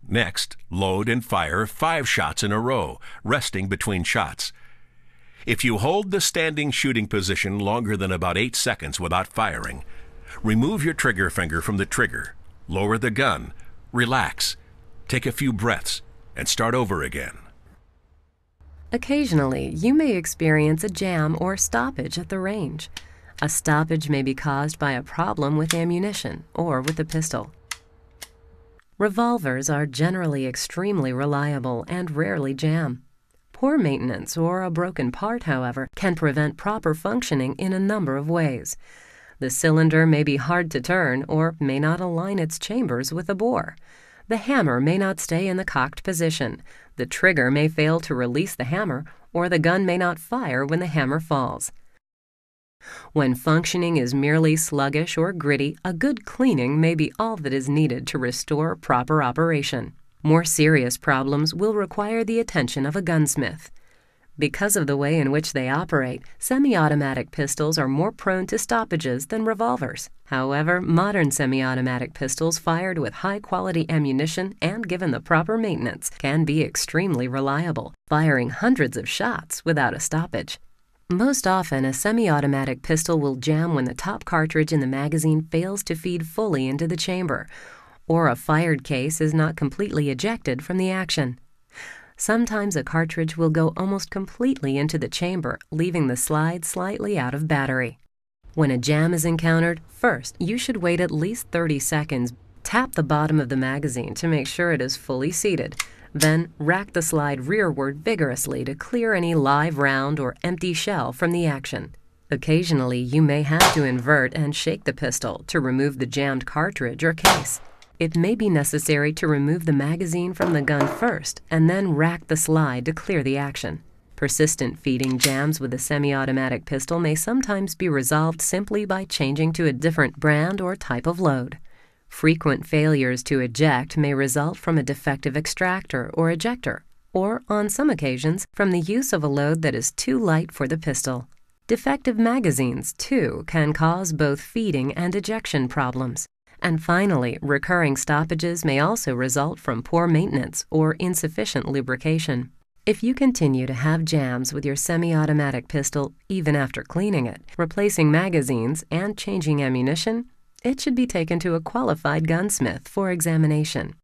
Next, load and fire 5 shots in a row, resting between shots. If you hold the standing shooting position longer than about 8 seconds without firing, remove your trigger finger from the trigger, lower the gun, relax, take a few breaths, and start over again. Occasionally, you may experience a jam or stoppage at the range. A stoppage may be caused by a problem with ammunition or with the pistol. Revolvers are generally extremely reliable and rarely jam. Poor maintenance or a broken part, however, can prevent proper functioning in a number of ways. The cylinder may be hard to turn or may not align its chambers with the bore. The hammer may not stay in the cocked position. The trigger may fail to release the hammer, or the gun may not fire when the hammer falls. When functioning is merely sluggish or gritty, a good cleaning may be all that is needed to restore proper operation. More serious problems will require the attention of a gunsmith. Because of the way in which they operate, semi-automatic pistols are more prone to stoppages than revolvers. However, modern semi-automatic pistols fired with high-quality ammunition and given the proper maintenance can be extremely reliable, firing hundreds of shots without a stoppage. Most often, a semi-automatic pistol will jam when the top cartridge in the magazine fails to feed fully into the chamber, or a fired case is not completely ejected from the action. Sometimes a cartridge will go almost completely into the chamber, leaving the slide slightly out of battery. When a jam is encountered, first, you should wait at least 30 seconds. Tap the bottom of the magazine to make sure it is fully seated. Then, rack the slide rearward vigorously to clear any live round or empty shell from the action. Occasionally, you may have to invert and shake the pistol to remove the jammed cartridge or case. It may be necessary to remove the magazine from the gun first and then rack the slide to clear the action. Persistent feeding jams with a semi-automatic pistol may sometimes be resolved simply by changing to a different brand or type of load. Frequent failures to eject may result from a defective extractor or ejector, or, on some occasions, from the use of a load that is too light for the pistol. Defective magazines, too, can cause both feeding and ejection problems. And finally, recurring stoppages may also result from poor maintenance or insufficient lubrication. If you continue to have jams with your semi-automatic pistol, even after cleaning it, replacing magazines, and changing ammunition, it should be taken to a qualified gunsmith for examination.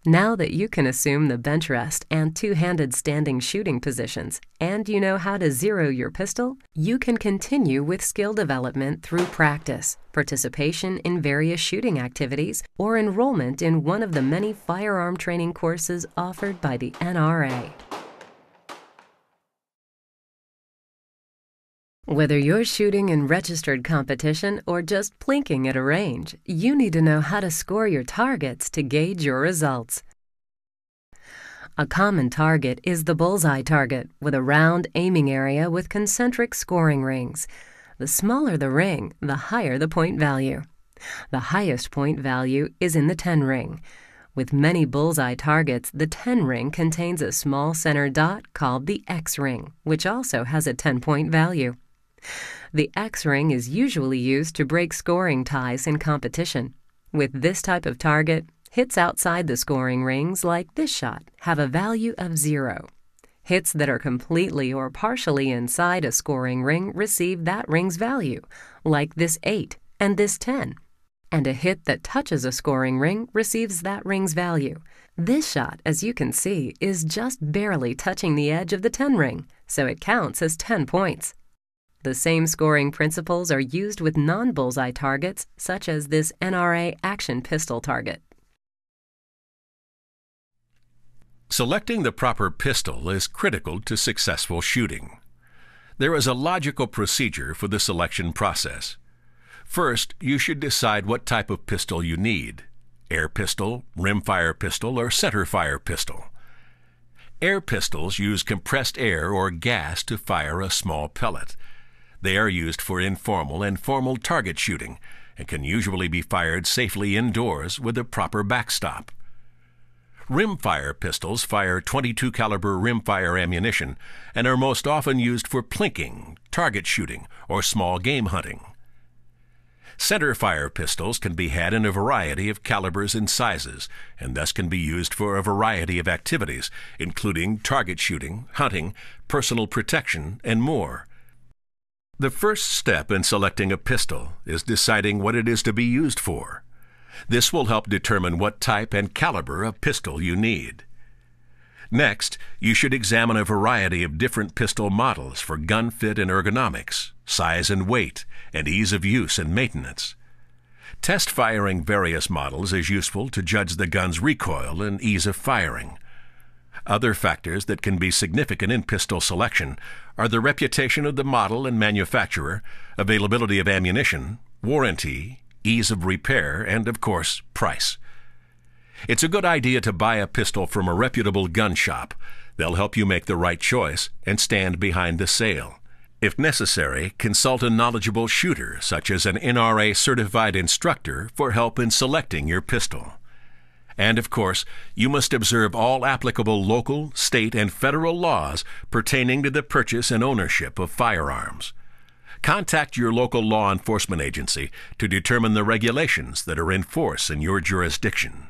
Now that you can assume the bench rest and two-handed standing shooting positions, and you know how to zero your pistol, you can continue with skill development through practice, participation in various shooting activities, or enrollment in one of the many firearm training courses offered by the NRA. Whether you're shooting in registered competition or just plinking at a range, you need to know how to score your targets to gauge your results. A common target is the bullseye target, with a round aiming area with concentric scoring rings. The smaller the ring, the higher the point value. The highest point value is in the 10 ring. With many bullseye targets, the 10 ring contains a small center dot called the X ring, which also has a 10-point value. The X ring is usually used to break scoring ties in competition. With this type of target, hits outside the scoring rings, like this shot, have a value of 0. Hits that are completely or partially inside a scoring ring receive that ring's value, like this 8 and this 10. And a hit that touches a scoring ring receives that ring's value. This shot, as you can see, is just barely touching the edge of the 10 ring, so it counts as 10 points. The same scoring principles are used with non-bullseye targets, such as this NRA action pistol target. Selecting the proper pistol is critical to successful shooting. There is a logical procedure for the selection process. First, you should decide what type of pistol you need: air pistol, rimfire pistol, or centerfire pistol. Air pistols use compressed air or gas to fire a small pellet. They are used for informal and formal target shooting and can usually be fired safely indoors with a proper backstop. Rimfire pistols fire .22 caliber rimfire ammunition and are most often used for plinking, target shooting, or small game hunting. Centerfire pistols can be had in a variety of calibers and sizes, and thus can be used for a variety of activities, including target shooting, hunting, personal protection, and more. The first step in selecting a pistol is deciding what it is to be used for. This will help determine what type and caliber of pistol you need. Next, you should examine a variety of different pistol models for gun fit and ergonomics, size and weight, and ease of use and maintenance. Test firing various models is useful to judge the gun's recoil and ease of firing. Other factors that can be significant in pistol selection are the reputation of the model and manufacturer, availability of ammunition, warranty, ease of repair, and, of course, price. It's a good idea to buy a pistol from a reputable gun shop. They'll help you make the right choice and stand behind the sale. If necessary, consult a knowledgeable shooter, such as an NRA certified instructor, for help in selecting your pistol. And, of course, you must observe all applicable local, state, and federal laws pertaining to the purchase and ownership of firearms. Contact your local law enforcement agency to determine the regulations that are in force in your jurisdiction.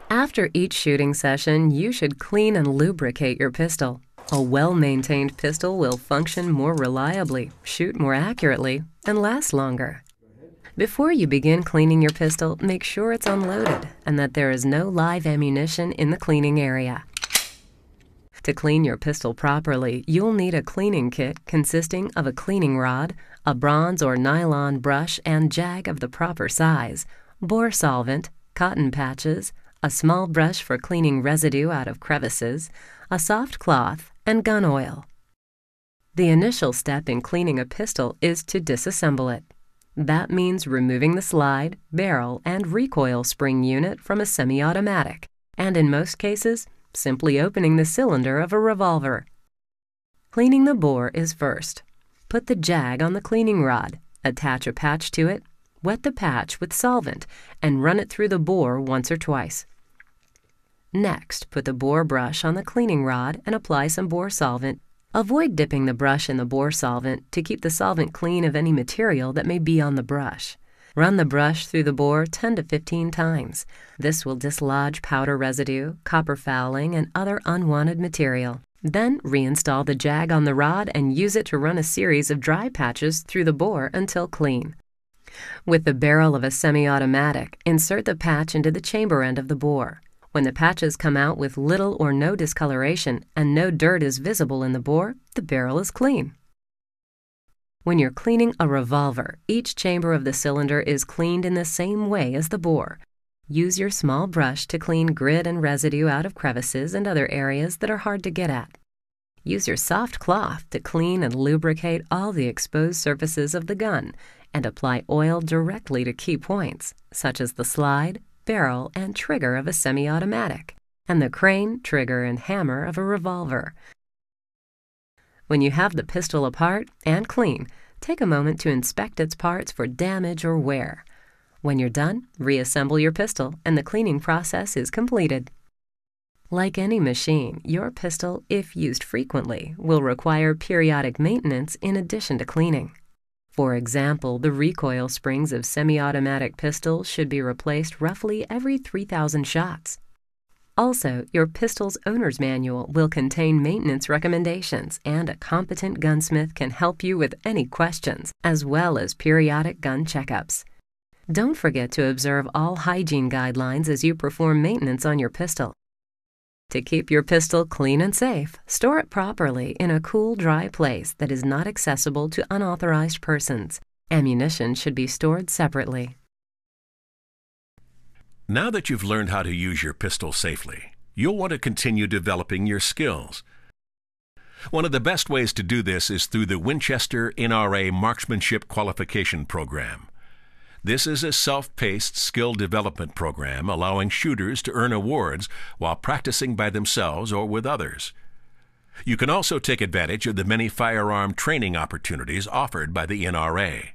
After each shooting session, you should clean and lubricate your pistol. A well-maintained pistol will function more reliably, shoot more accurately, and last longer. Before you begin cleaning your pistol, make sure it's unloaded and that there is no live ammunition in the cleaning area. To clean your pistol properly, you'll need a cleaning kit consisting of a cleaning rod, a bronze or nylon brush and jag of the proper size, bore solvent, cotton patches, a small brush for cleaning residue out of crevices, a soft cloth, and gun oil. The initial step in cleaning a pistol is to disassemble it. That means removing the slide, barrel, and recoil spring unit from a semi-automatic, and in most cases, simply opening the cylinder of a revolver. Cleaning the bore is first. Put the jag on the cleaning rod, attach a patch to it, wet the patch with solvent, and run it through the bore once or twice. Next, put the bore brush on the cleaning rod and apply some bore solvent. Avoid dipping the brush in the bore solvent to keep the solvent clean of any material that may be on the brush. Run the brush through the bore 10 to 15 times. This will dislodge powder residue, copper fouling, and other unwanted material. Then reinstall the jag on the rod and use it to run a series of dry patches through the bore until clean. With the barrel of a semi-automatic, insert the patch into the chamber end of the bore. When the patches come out with little or no discoloration and no dirt is visible in the bore, the barrel is clean. When you're cleaning a revolver, each chamber of the cylinder is cleaned in the same way as the bore. Use your small brush to clean grit and residue out of crevices and other areas that are hard to get at. Use your soft cloth to clean and lubricate all the exposed surfaces of the gun and apply oil directly to key points, such as the slide, barrel, and trigger of a semi-automatic, and the crane, trigger, and hammer of a revolver. When you have the pistol apart and clean, take a moment to inspect its parts for damage or wear. When you're done, reassemble your pistol and the cleaning process is completed. Like any machine, your pistol, if used frequently, will require periodic maintenance in addition to cleaning. For example, the recoil springs of semi-automatic pistols should be replaced roughly every 3,000 shots. Also, your pistol's owner's manual will contain maintenance recommendations, and a competent gunsmith can help you with any questions, as well as periodic gun checkups. Don't forget to observe all hygiene guidelines as you perform maintenance on your pistol. To keep your pistol clean and safe, store it properly in a cool, dry place that is not accessible to unauthorized persons. Ammunition should be stored separately. Now that you've learned how to use your pistol safely, you'll want to continue developing your skills. One of the best ways to do this is through the Winchester NRA Marksmanship Qualification Program. This is a self-paced skill development program allowing shooters to earn awards while practicing by themselves or with others. You can also take advantage of the many firearm training opportunities offered by the NRA.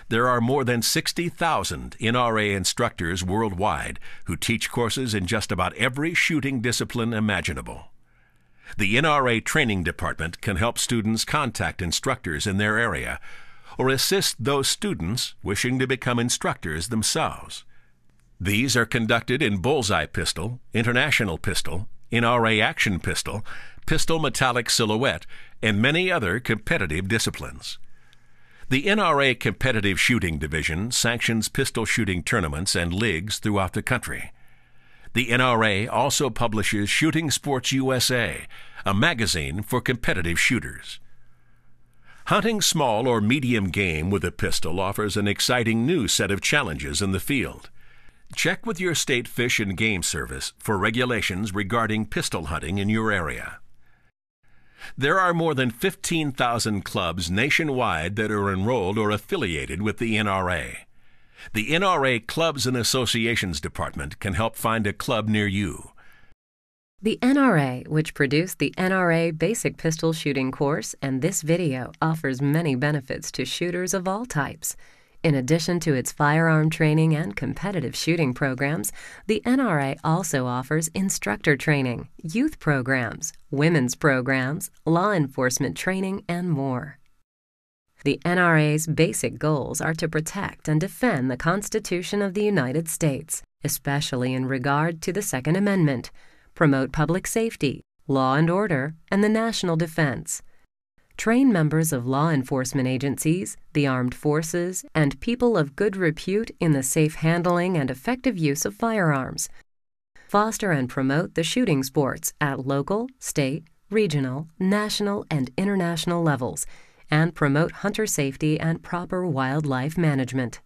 There are more than 60,000 NRA instructors worldwide who teach courses in just about every shooting discipline imaginable. The NRA Training Department can help students contact instructors in their area or assist those students wishing to become instructors themselves. These are conducted in Bullseye Pistol, International Pistol, NRA Action Pistol, Pistol Metallic Silhouette, and many other competitive disciplines. The NRA Competitive Shooting Division sanctions pistol shooting tournaments and leagues throughout the country. The NRA also publishes Shooting Sports USA, a magazine for competitive shooters. Hunting small or medium game with a pistol offers an exciting new set of challenges in the field. Check with your state Fish and Game Service for regulations regarding pistol hunting in your area. There are more than 15,000 clubs nationwide that are enrolled or affiliated with the NRA. The NRA Clubs and Associations Department can help find a club near you. The NRA, which produced the NRA Basic Pistol Shooting Course and this video, offers many benefits to shooters of all types. In addition to its firearm training and competitive shooting programs, the NRA also offers instructor training, youth programs, women's programs, law enforcement training, and more. The NRA's basic goals are to protect and defend the Constitution of the United States, especially in regard to the Second Amendment, promote public safety, law and order, and the national defense. Train members of law enforcement agencies, the armed forces, and people of good repute in the safe handling and effective use of firearms. Foster and promote the shooting sports at local, state, regional, national, and international levels, and promote hunter safety and proper wildlife management.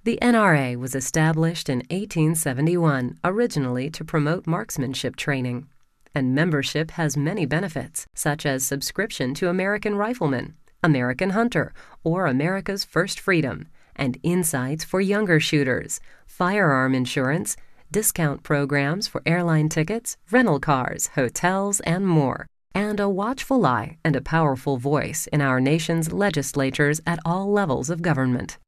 The NRA was established in 1871, originally to promote marksmanship training, and membership has many benefits, such as subscription to American Rifleman, American Hunter, or America's First Freedom, and insights for younger shooters, firearm insurance, discount programs for airline tickets, rental cars, hotels, and more, and a watchful eye and a powerful voice in our nation's legislatures at all levels of government.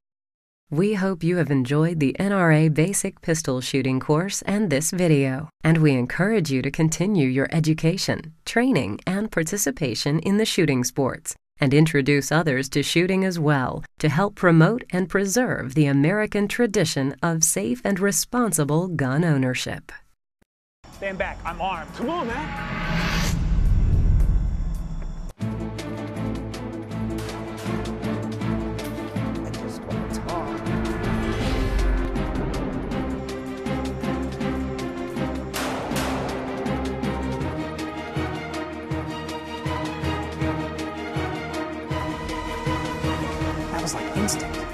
We hope you have enjoyed the NRA Basic Pistol Shooting Course and this video, and we encourage you to continue your education, training, and participation in the shooting sports, and introduce others to shooting as well to help promote and preserve the American tradition of safe and responsible gun ownership. Stand back, I'm armed. Come on, man. That was like instant.